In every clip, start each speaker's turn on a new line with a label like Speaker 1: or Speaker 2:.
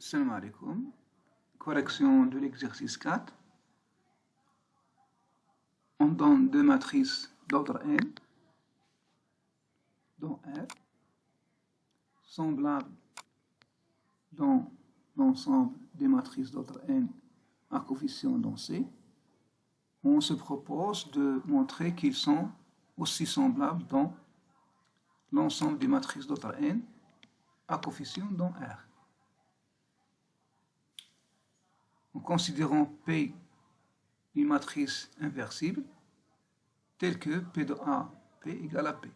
Speaker 1: Salam alaikum. Correction de l'exercice 4. On donne deux matrices d'ordre n, dont R, semblables dans l'ensemble des matrices d'ordre n à coefficient dans C. On se propose de montrer qu'ils sont aussi semblables dans l'ensemble des matrices d'ordre n à coefficient dans R. En considérant P une matrice inversible, telle que P de A, P égale à P.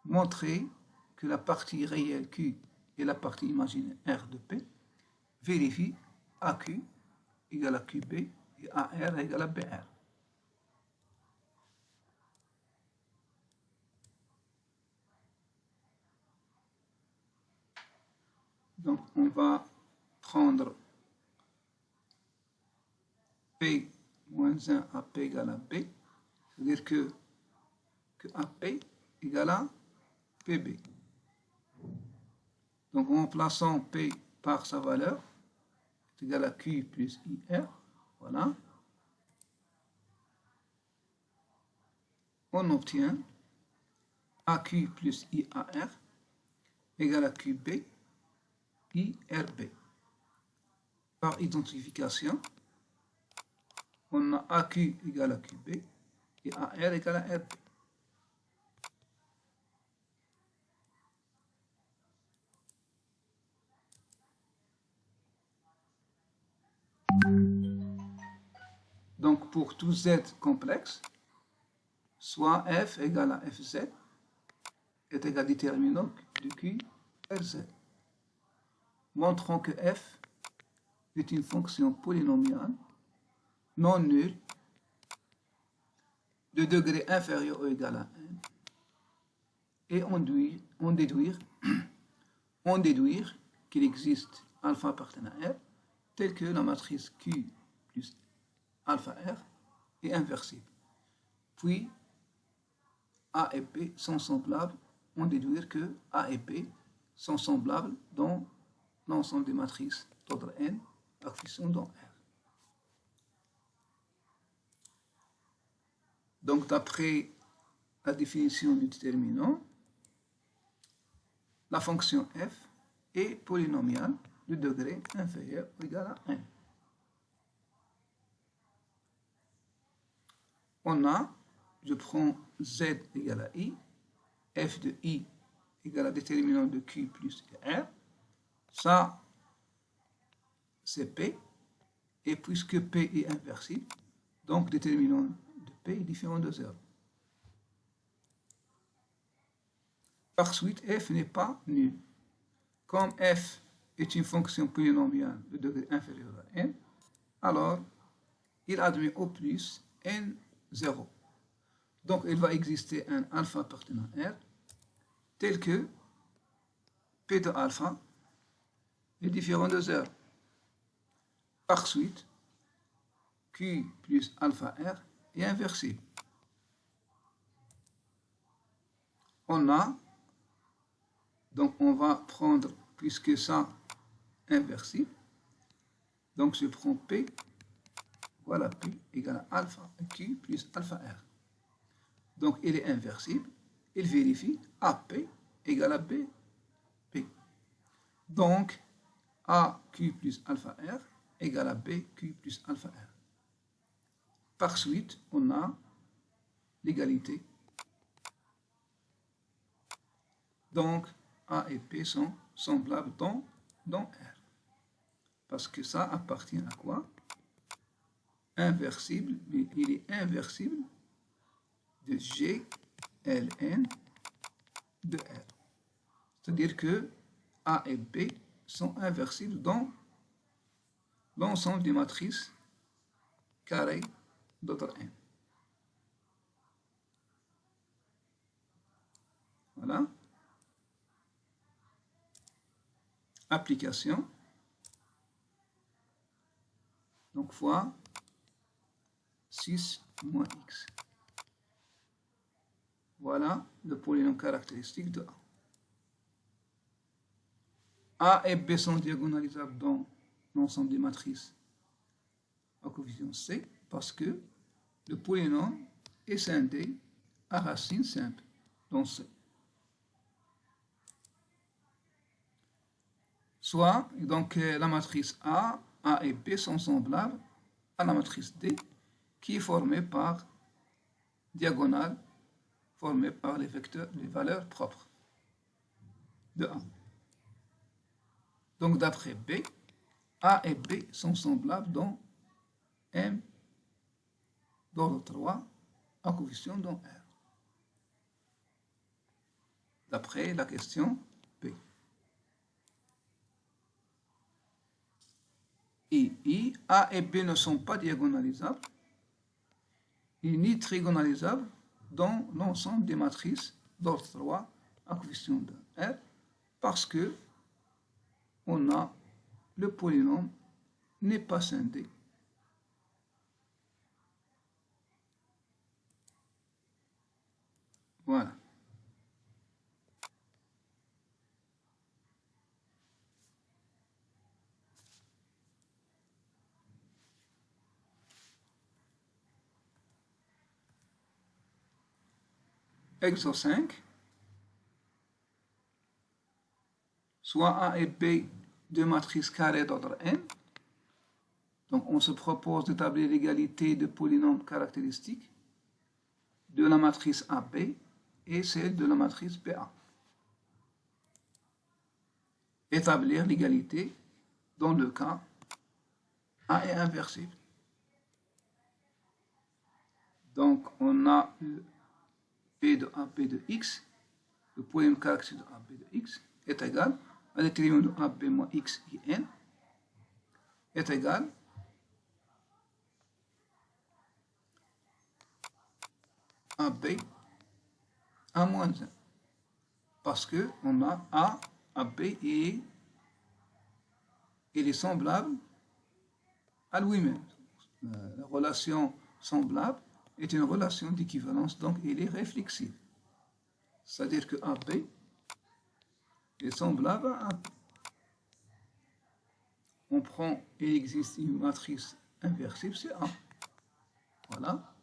Speaker 1: Montrer que la partie réelle Q et la partie imaginaire R de P vérifient AQ égale à QB et AR égale à BR. Donc on va prendre P moins 1 à P égale à B, c'est-à-dire que AP égale à PB. Donc en remplaçant P par sa valeur, c'est égal à Q plus IR, voilà. On obtient AQ plus IAR égale à QB IRB. Par identification, on a AQ égale à QB et AR égale à RB. Donc pour tout Z complexe, soit F égale à Fz est égal à déterminant de Q RZ. Montrons que F est une fonction polynomiale non nulle de degré inférieur ou égal à 1 et on déduire qu'il existe alpha appartenant à R tel que la matrice Q plus alpha R est inversible. Puis A et P sont semblables, on déduire que A et P sont semblables dans l'ensemble des matrices d'ordre n à coefficient dans R. Donc d'après la définition du déterminant, la fonction f est polynomiale de degré inférieur ou égal à 1. On a, je prends z égale à i, f de i égale à déterminant de q plus r, ça c'est p, et puisque p est inversible, donc déterminant de p est différent de 0. Par suite, f n'est pas nul. Comme f est une fonction polynomiale de degré inférieur à n, alors il admet au plus n 0. Donc il va exister un alpha appartenant à R tel que P de alpha est différent de 0. Par suite, Q plus alpha R est inversible. Donc on va prendre, puisque ça inversible, donc je prends P, voilà P égale à alpha Q plus alpha R. Donc il est inversible, il vérifie AP égale à B, P. Donc AQ plus alpha R égale à BQ plus alpha R. Par suite, on a l'égalité. Donc A et P sont semblables dans R. Parce que ça appartient à quoi? Inversible, mais il est inversible de G, Ln de R. C'est-à-dire que A et B sont inversibles dans l'ensemble des matrices carrées d'ordre n. Voilà. Application. Donc fois 6 moins x. Voilà le polynôme caractéristique de A. A et B sont diagonalisables dans l'ensemble des matrices à coefficient C parce que le polynôme est scindé à racine simple dans C. Soit, donc, la matrice A et B sont semblables à la matrice D qui est formée par diagonale formée par les vecteurs, les valeurs propres de A. Donc, d'après B, A et B sont semblables dans M d'ordre 3 à coefficient dans R. D'après la question B. I, A et B ne sont pas diagonalisables et ni trigonalisables dans l'ensemble des matrices d'ordre 3 à coefficient de R parce que le polynôme n'est pas scindé. Voilà. Exo 5. Soit A et B, deux matrices carrées d'ordre n. Donc on se propose d'établir l'égalité de polynômes caractéristiques de la matrice AB et celle de la matrice BA. Établir l'égalité dans le cas A est inversible. Donc on a P de AB de X, le polynôme caractéristique de AB de X est égal à déterminant de AB moins X i n est égal à B à moins 1. Parce qu'on a A à B et il est semblable à lui-même. La relation semblable est une relation d'équivalence, donc il est réflexive. C'est-à-dire que AB est semblable à AB. On prend, il existe une matrice inversible, c'est A. Voilà.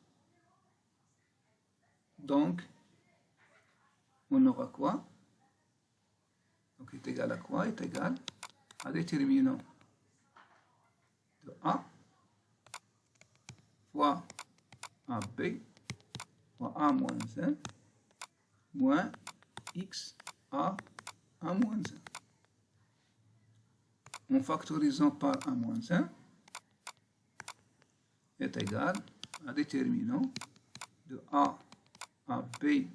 Speaker 1: Donc, on aura quoi? Donc, est égal à quoi? Est égal à déterminant de A fois AB fois A moins 1 moins X A moins 1. En factorisant par A moins 1 est égal à déterminant de A à B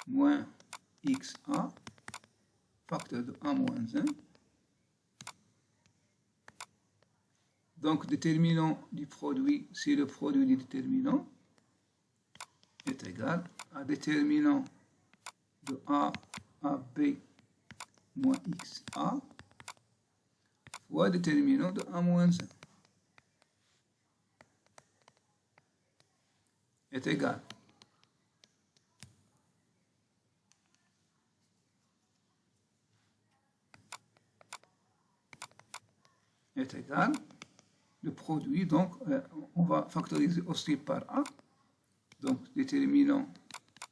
Speaker 1: moins XA, facteur de A moins 1. Donc, déterminant du produit, si le produit du déterminant est égal à déterminant de A à B moins XA fois déterminant de A moins 1 est égal le produit, donc on va factoriser aussi par A, donc déterminant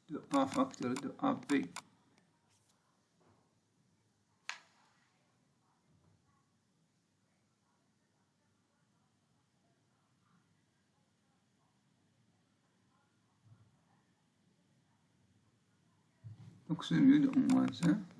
Speaker 1: de A facteur de AB donc c'est mieux de moins 1